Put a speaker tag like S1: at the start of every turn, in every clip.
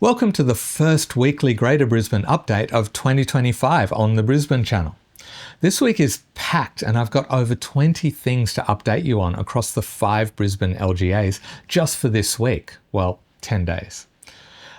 S1: Welcome to the first weekly Greater Brisbane update of 2025 on the Brisbane Channel. This week is packed and I've got over 20 things to update you on across the 5 Brisbane LGAs just for this week. Well, 10 days.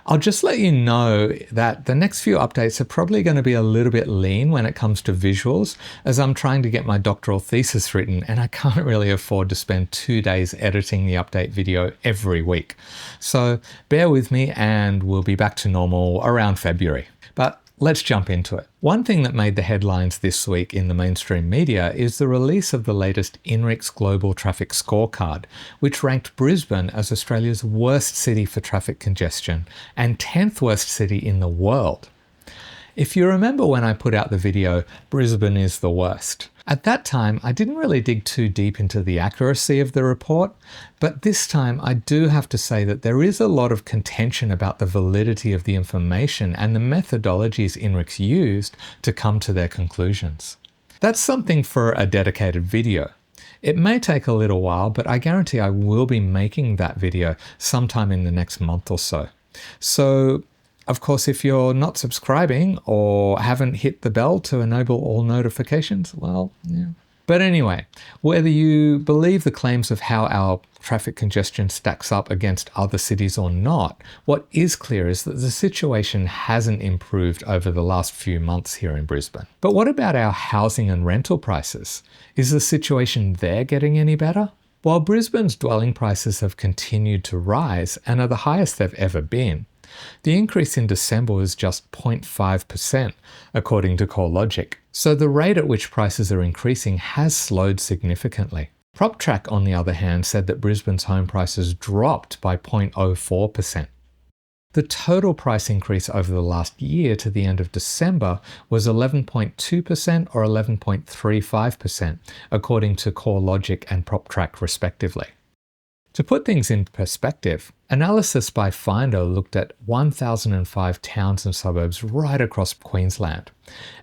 S1: I'll just let you know that the next few updates are probably going to be a little bit lean when it comes to visuals, as I'm trying to get my doctoral thesis written and I can't really afford to spend 2 days editing the update video every week. So bear with me and we'll be back to normal around February. But let's jump into it. One thing that made the headlines this week in the mainstream media is the release of the latest INRIX Global Traffic Scorecard, which ranked Brisbane as Australia's worst city for traffic congestion and 10th worst city in the world. If you remember when I put out the video, Brisbane is the worst. At that time, I didn't really dig too deep into the accuracy of the report, but this time I do have to say that there is a lot of contention about the validity of the information and the methodologies INRIX used to come to their conclusions. That's something for a dedicated video. It may take a little while, but I guarantee I will be making that video sometime in the next month or so. So, of course, if you're not subscribing or haven't hit the bell to enable all notifications, well, yeah. But anyway, whether you believe the claims of how our traffic congestion stacks up against other cities or not, what is clear is that the situation hasn't improved over the last few months here in Brisbane. But what about our housing and rental prices? Is the situation there getting any better? While Brisbane's dwelling prices have continued to rise and are the highest they've ever been, the increase in December was just 0.5%, according to CoreLogic. So the rate at which prices are increasing has slowed significantly. PropTrack, on the other hand, said that Brisbane's home prices dropped by 0.04%. The total price increase over the last year to the end of December was 11.2% or 11.35%, according to CoreLogic and PropTrack respectively. To put things in perspective, analysis by Finder looked at 1,005 towns and suburbs right across Queensland.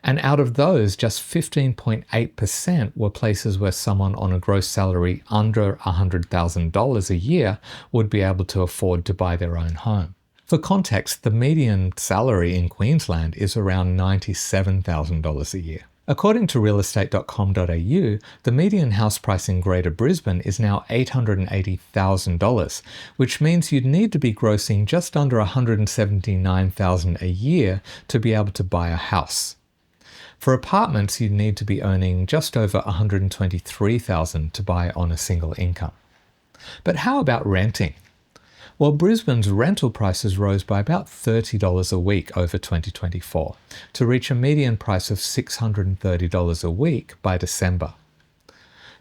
S1: And out of those, just 15.8% were places where someone on a gross salary under $100,000 a year would be able to afford to buy their own home. For context, the median salary in Queensland is around $97,000 a year. According to realestate.com.au, the median house price in Greater Brisbane is now $880,000, which means you'd need to be grossing just under $179,000 a year to be able to buy a house. For apartments, you'd need to be earning just over $123,000 to buy on a single income. But how about renting? Well, Brisbane's rental prices rose by about $30 a week over 2024 to reach a median price of $630 a week by December.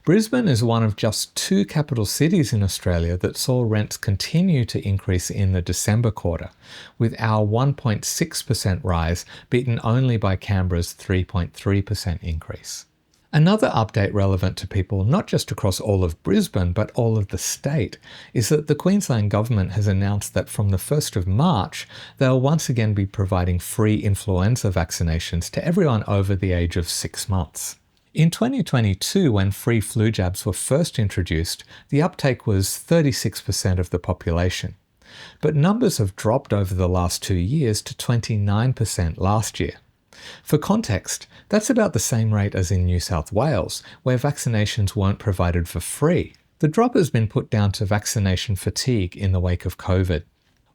S1: Brisbane is one of just 2 capital cities in Australia that saw rents continue to increase in the December quarter, with our 1.6% rise beaten only by Canberra's 3.3% increase. Another update relevant to people not just across all of Brisbane but all of the state is that the Queensland government has announced that from the 1st of March they'll once again be providing free influenza vaccinations to everyone over the age of 6 months. In 2022, when free flu jabs were first introduced, the uptake was 36% of the population. But numbers have dropped over the last 2 years to 29% last year. For context, that's about the same rate as in New South Wales, where vaccinations weren't provided for free. The drop has been put down to vaccination fatigue in the wake of COVID.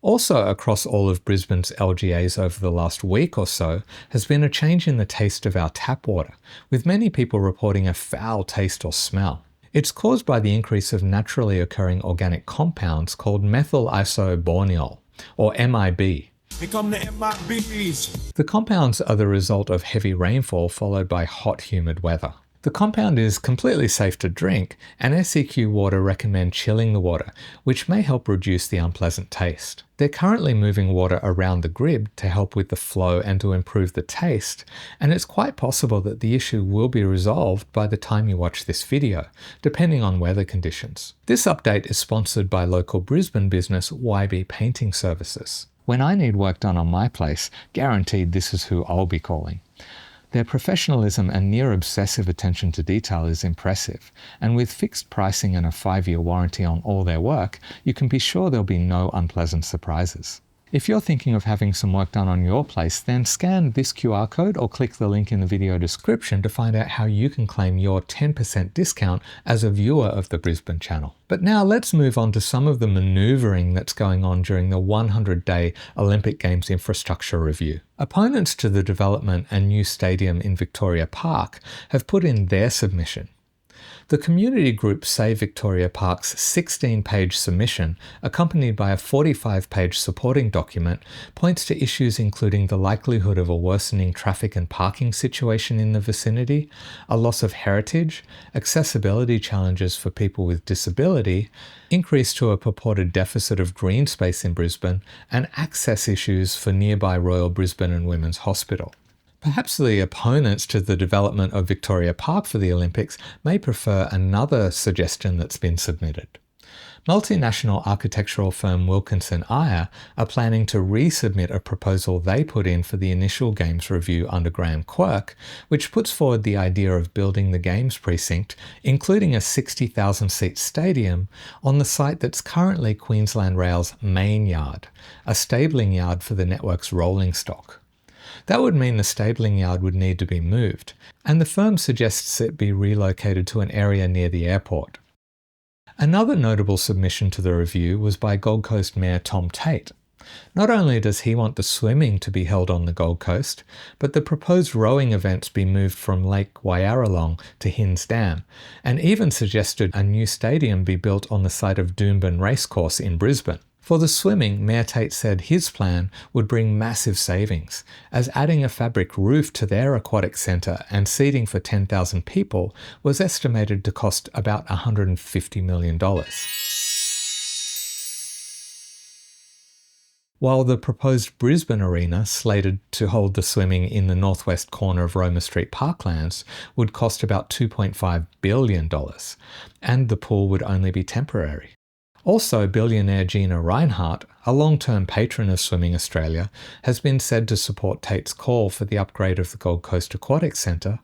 S1: Also across all of Brisbane's LGAs over the last week or so has been a change in the taste of our tap water, with many people reporting a foul taste or smell. It's caused by the increase of naturally occurring organic compounds called methyl isoborneol, or MIB.
S2: Become the MIBs.
S1: The compounds are the result of heavy rainfall followed by hot, humid weather. The compound is completely safe to drink, and SEQ Water recommend chilling the water, which may help reduce the unpleasant taste. They're currently moving water around the grid to help with the flow and to improve the taste, and it's quite possible that the issue will be resolved by the time you watch this video, depending on weather conditions. This update is sponsored by local Brisbane business YB Painting Services. When I need work done on my place, guaranteed this is who I'll be calling. Their professionalism and near-obsessive attention to detail is impressive, and with fixed pricing and a 5-year warranty on all their work, you can be sure there'll be no unpleasant surprises. If you're thinking of having some work done on your place, then scan this QR code or click the link in the video description to find out how you can claim your 10% discount as a viewer of the Brisbane Channel. But now let's move on to some of the manoeuvring that's going on during the 100-day Olympic Games infrastructure review. Opponents to the development and new stadium in Victoria Park have put in their submission. The community group Save Victoria Park's 16-page submission, accompanied by a 45-page supporting document, points to issues including the likelihood of a worsening traffic and parking situation in the vicinity, a loss of heritage, accessibility challenges for people with disability, increase to a purported deficit of green space in Brisbane, and access issues for nearby Royal Brisbane and Women's Hospital. Perhaps the opponents to the development of Victoria Park for the Olympics may prefer another suggestion that's been submitted. Multinational architectural firm Wilkinson Eyre are planning to resubmit a proposal they put in for the initial Games review under Graham Quirk, which puts forward the idea of building the Games precinct, including a 60,000-seat stadium, on the site that's currently Queensland Rail's main yard, a stabling yard for the network's rolling stock. That would mean the stabling yard would need to be moved, and the firm suggests it be relocated to an area near the airport. Another notable submission to the review was by Gold Coast Mayor Tom Tate. Not only does he want the swimming to be held on the Gold Coast, but the proposed rowing events be moved from Lake Wyaralong to Hinds Dam, and even suggested a new stadium be built on the site of Doomben Racecourse in Brisbane. For the swimming, Mayor Tate said his plan would bring massive savings, as adding a fabric roof to their aquatic centre and seating for 10,000 people was estimated to cost about $150 million. While the proposed Brisbane arena, slated to hold the swimming in the northwest corner of Roma Street Parklands, would cost about $2.5 billion, and the pool would only be temporary. Also, billionaire Gina Rinehart, a long-term patron of Swimming Australia, has been said to support Tate's call for the upgrade of the Gold Coast Aquatic Centre,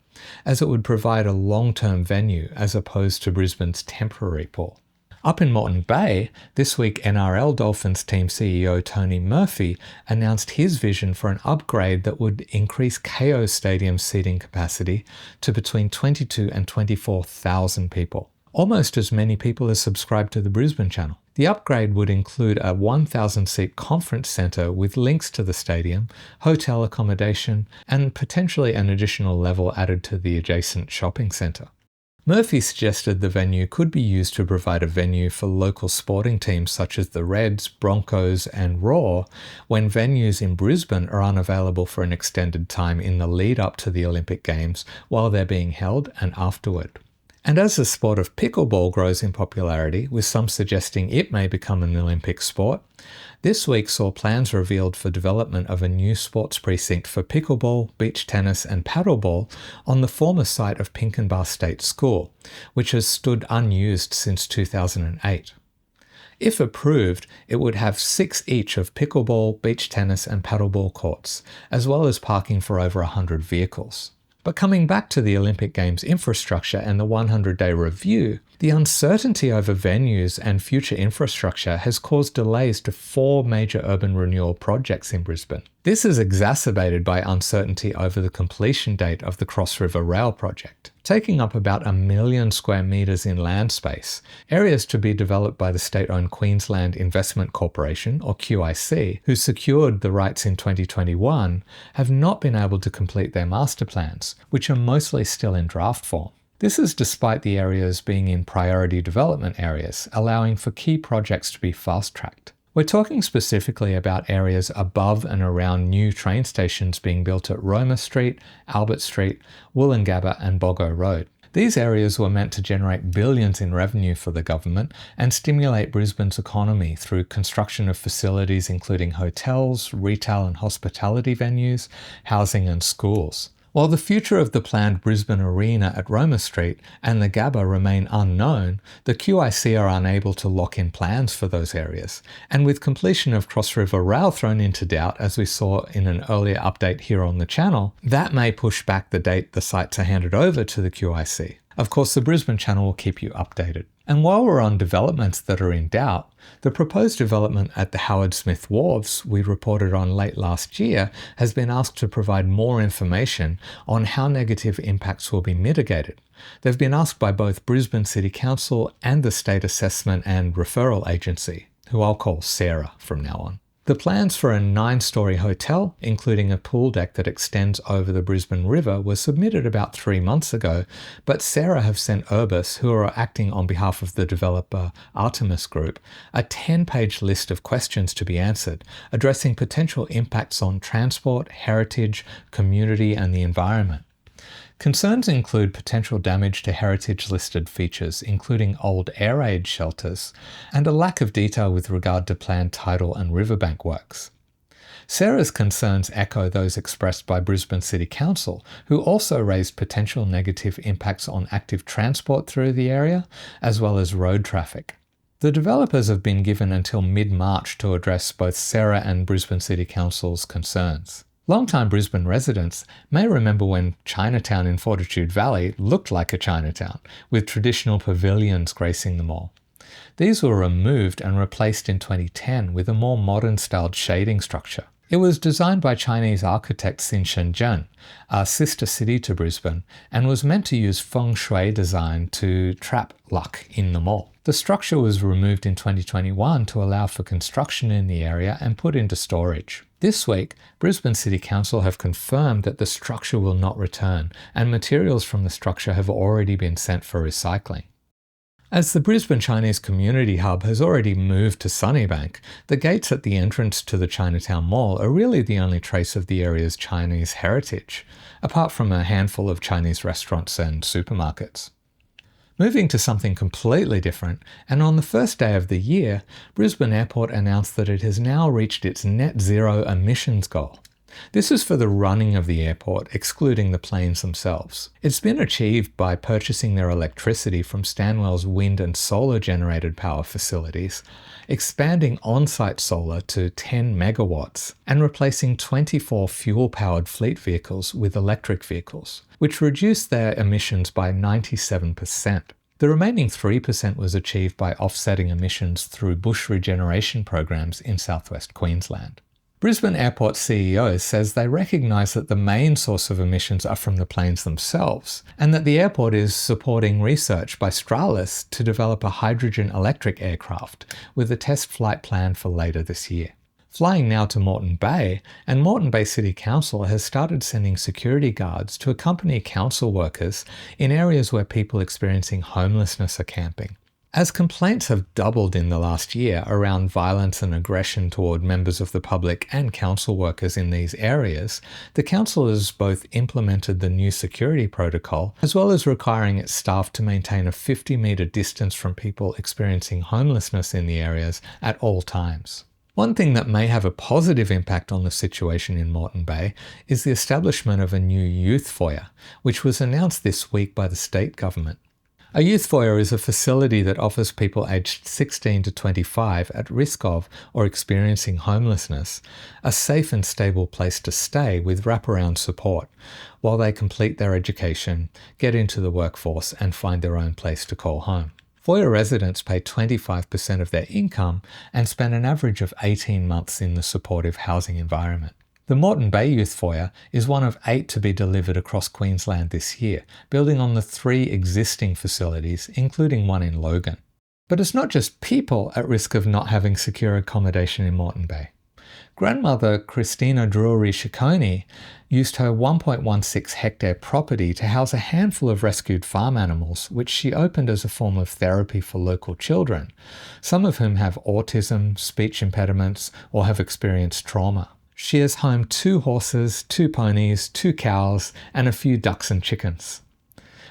S1: as it would provide a long-term venue as opposed to Brisbane's temporary pool. Up in Moreton Bay, this week NRL Dolphins team CEO Tony Murphy announced his vision for an upgrade that would increase KO Stadium's seating capacity to between 22 and 24,000 people. Almost as many people as subscribe to the Brisbane Channel. The upgrade would include a 1,000-seat conference centre with links to the stadium, hotel accommodation, and potentially an additional level added to the adjacent shopping centre. Murphy suggested the venue could be used to provide a venue for local sporting teams such as the Reds, Broncos, and Raw when venues in Brisbane are unavailable for an extended time in the lead up to the Olympic Games while they're being held and afterward. And as the sport of pickleball grows in popularity, with some suggesting it may become an Olympic sport, this week saw plans revealed for development of a new sports precinct for pickleball, beach tennis and paddleball on the former site of Pinkenba State School, which has stood unused since 2008. If approved, it would have 6 each of pickleball, beach tennis and paddleball courts, as well as parking for over 100 vehicles. But coming back to the Olympic Games infrastructure and the 100-day review, the uncertainty over venues and future infrastructure has caused delays to 4 major urban renewal projects in Brisbane. This is exacerbated by uncertainty over the completion date of the Cross River Rail project, taking up about 1 million square metres in land space, areas to be developed by the state-owned Queensland Investment Corporation, or QIC, who secured the rights in 2021, have not been able to complete their master plans, which are mostly still in draft form. This is despite the areas being in priority development areas, allowing for key projects to be fast-tracked. We're talking specifically about areas above and around new train stations being built at Roma Street, Albert Street, Woolloongabba and Boggo Road. These areas were meant to generate billions in revenue for the government and stimulate Brisbane's economy through construction of facilities including hotels, retail and hospitality venues, housing and schools. While the future of the planned Brisbane Arena at Roma Street and the Gabba remain unknown, the QIC are unable to lock in plans for those areas. And with completion of Cross River Rail thrown into doubt, as we saw in an earlier update here on the channel, that may push back the date the sites are handed over to the QIC. Of course, the Brisbane Channel will keep you updated. And while we're on developments that are in doubt, the proposed development at the Howard Smith Wharves we reported on late last year has been asked to provide more information on how negative impacts will be mitigated. They've been asked by both Brisbane City Council and the State Assessment and Referral Agency, who I'll call Sarah from now on. The plans for a 9-storey hotel, including a pool deck that extends over the Brisbane River, were submitted about 3 months ago, but Sarah have sent Urbis, who are acting on behalf of the developer Artemis Group, a 10-page list of questions to be answered, addressing potential impacts on transport, heritage, community, and the environment. Concerns include potential damage to heritage-listed features, including old air raid shelters, and a lack of detail with regard to planned tidal and riverbank works. Sarah's concerns echo those expressed by Brisbane City Council, who also raised potential negative impacts on active transport through the area, as well as road traffic. The developers have been given until mid-March to address both Sarah and Brisbane City Council's concerns. Longtime Brisbane residents may remember when Chinatown in Fortitude Valley looked like a Chinatown, with traditional pavilions gracing the mall. These were removed and replaced in 2010 with a more modern-styled shading structure. It was designed by Chinese architects in Shenzhen, a sister city to Brisbane, and was meant to use feng shui design to trap luck in the mall. The structure was removed in 2021 to allow for construction in the area and put into storage. This week, Brisbane City Council have confirmed that the structure will not return, and materials from the structure have already been sent for recycling. As the Brisbane Chinese Community Hub has already moved to Sunnybank, the gates at the entrance to the Chinatown Mall are really the only trace of the area's Chinese heritage, apart from a handful of Chinese restaurants and supermarkets. Moving to something completely different, and on the first day of the year, Brisbane Airport announced that it has now reached its net zero emissions goal. This is for the running of the airport, excluding the planes themselves. It's been achieved by purchasing their electricity from Stanwell's wind and solar generated power facilities, expanding on-site solar to 10 megawatts, and replacing 24 fuel-powered fleet vehicles with electric vehicles, which reduced their emissions by 97%. The remaining 3% was achieved by offsetting emissions through bush regeneration programs in southwest Queensland. Brisbane Airport CEO says they recognise that the main source of emissions are from the planes themselves, and that the airport is supporting research by Stralis to develop a hydrogen electric aircraft, with a test flight planned for later this year. Flying now to Moreton Bay, and Moreton Bay City Council has started sending security guards to accompany council workers in areas where people experiencing homelessness are camping. As complaints have doubled in the last year around violence and aggression toward members of the public and council workers in these areas, the council has both implemented the new security protocol as well as requiring its staff to maintain a 50-metre distance from people experiencing homelessness in the areas at all times. One thing that may have a positive impact on the situation in Moreton Bay is the establishment of a new youth foyer, which was announced this week by the state government. A youth foyer is a facility that offers people aged 16 to 25 at risk of or experiencing homelessness a safe and stable place to stay with wraparound support while they complete their education, get into the workforce and find their own place to call home. Foyer residents pay 25% of their income and spend an average of 18 months in the supportive housing environment. The Moreton Bay Youth Foyer is one of 8 to be delivered across Queensland this year, building on the 3 existing facilities, including one in Logan. But it's not just people at risk of not having secure accommodation in Moreton Bay. Grandmother Christina Drury-Ciccone used her 1.16 hectare property to house a handful of rescued farm animals, which she opened as a form of therapy for local children, some of whom have autism, speech impediments, or have experienced trauma. She has homed 2 horses, 2 ponies, 2 cows, and a few ducks and chickens.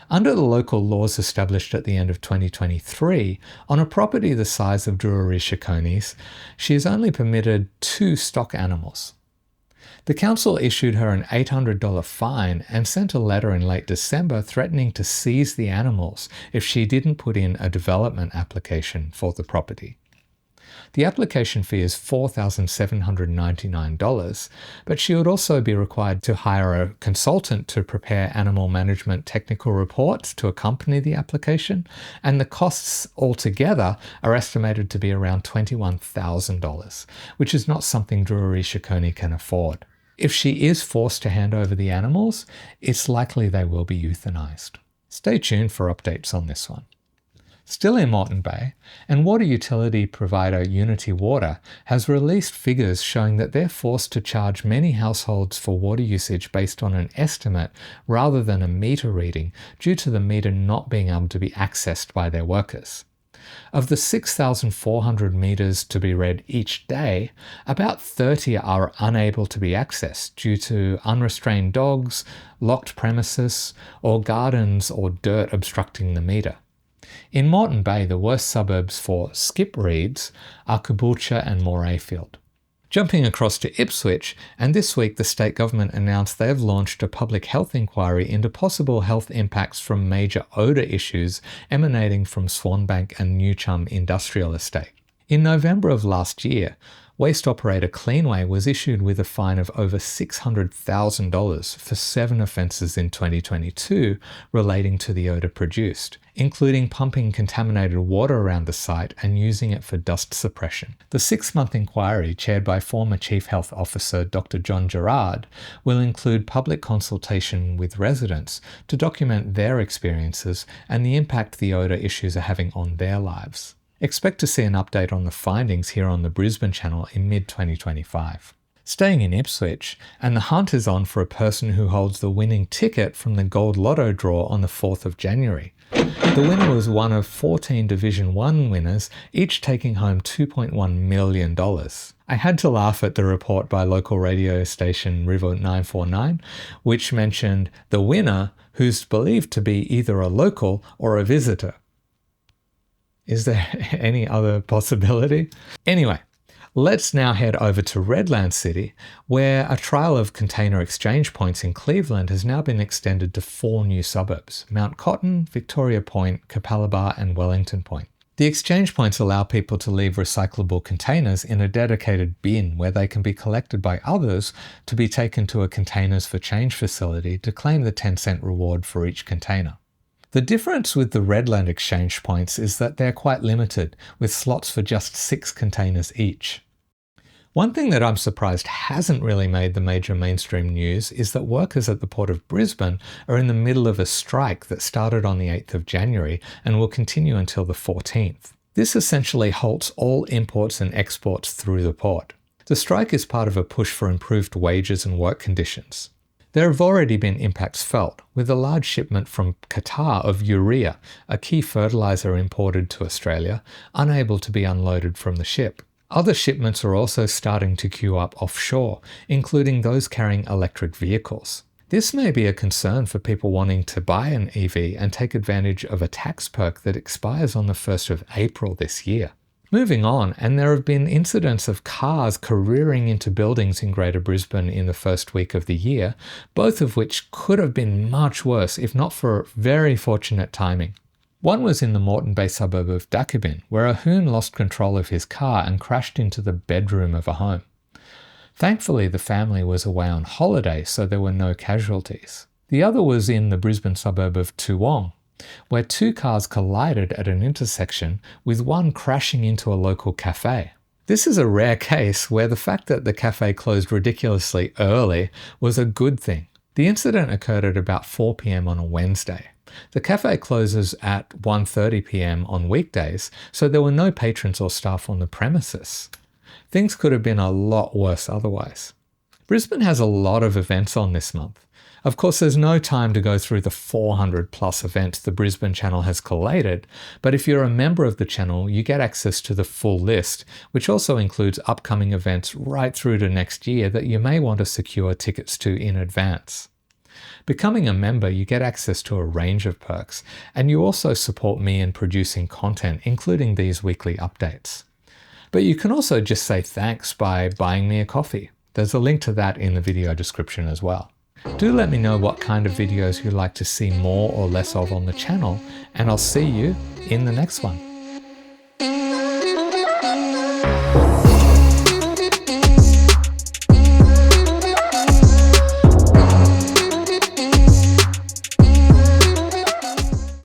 S1: Under the local laws established at the end of 2023, on a property the size of Drury-Ciccone's, she is only permitted 2 stock animals. The council issued her an $800 fine and sent a letter in late December threatening to seize the animals if she didn't put in a development application for the property. The application fee is $4,799, but she would also be required to hire a consultant to prepare animal management technical reports to accompany the application, and the costs altogether are estimated to be around $21,000, which is not something Drury Ciccone can afford. If she is forced to hand over the animals, it's likely they will be euthanized. Stay tuned for updates on this one. Still in Moreton Bay, and water utility provider Unity Water has released figures showing that they're forced to charge many households for water usage based on an estimate rather than a meter reading due to the meter not being able to be accessed by their workers. Of the 6,400 meters to be read each day, about 30 are unable to be accessed due to unrestrained dogs, locked premises, or gardens or dirt obstructing the meter. In Moreton Bay, the worst suburbs for skip reads are Caboolture and Morayfield. Jumping across to Ipswich, and this week the state government announced they have launched a public health inquiry into possible health impacts from major odour issues emanating from Swanbank and Newchum Industrial Estate. In November of last year, waste operator Cleanway was issued with a fine of over $600,000 for 7 offences in 2022 relating to the odour produced, including pumping contaminated water around the site and using it for dust suppression. The 6-month inquiry, chaired by former Chief Health Officer Dr. John Gerard, will include public consultation with residents to document their experiences and the impact the odour issues are having on their lives. Expect to see an update on the findings here on the Brisbane Channel in mid-2025. Staying in Ipswich, and the hunt is on for a person who holds the winning ticket from the Gold Lotto draw on the 4th of January. The winner was one of 14 Division 1 winners, each taking home $2.1 million. I had to laugh at the report by local radio station River 949, which mentioned the winner, who's believed to be either a local or a visitor. Is there any other possibility? Anyway, let's now head over to Redland City, where a trial of container exchange points in Cleveland has now been extended to 4 new suburbs: Mount Cotton, Victoria Point, Capalaba, and Wellington Point. The exchange points allow people to leave recyclable containers in a dedicated bin where they can be collected by others to be taken to a Containers for Change facility to claim the 10-cent reward for each container. The difference with the Redland exchange points is that they're quite limited, with slots for just 6 containers each. One thing that I'm surprised hasn't really made the major mainstream news is that workers at the Port of Brisbane are in the middle of a strike that started on the 8th of January and will continue until the 14th. This essentially halts all imports and exports through the port. The strike is part of a push for improved wages and work conditions. There have already been impacts felt, with a large shipment from Qatar of urea, a key fertiliser imported to Australia, unable to be unloaded from the ship. Other shipments are also starting to queue up offshore, including those carrying electric vehicles. This may be a concern for people wanting to buy an EV and take advantage of a tax perk that expires on the 1st of April this year. Moving on, and there have been incidents of cars careering into buildings in Greater Brisbane in the first week of the year, both of which could have been much worse if not for very fortunate timing. One was in the Moreton Bay suburb of Dakabin, where a hoon lost control of his car and crashed into the bedroom of a home. Thankfully, the family was away on holiday, so there were no casualties. The other was in the Brisbane suburb of Toowong, where 2 cars collided at an intersection, with one crashing into a local cafe. This is a rare case where the fact that the cafe closed ridiculously early was a good thing. The incident occurred at about 4 p.m. on a Wednesday. The cafe closes at 1:30 p.m. on weekdays, so there were no patrons or staff on the premises. Things could have been a lot worse otherwise. Brisbane has a lot of events on this month. Of course, there's no time to go through the 400 plus events the Brisbane Channel has collated, but if you're a member of the channel, you get access to the full list, which also includes upcoming events right through to next year that you may want to secure tickets to in advance. Becoming a member, you get access to a range of perks, and you also support me in producing content, including these weekly updates. But you can also just say thanks by buying me a coffee. There's a link to that in the video description as well. Do let me know what kind of videos you'd like to see more or less of on the channel, and I'll see you in the next one.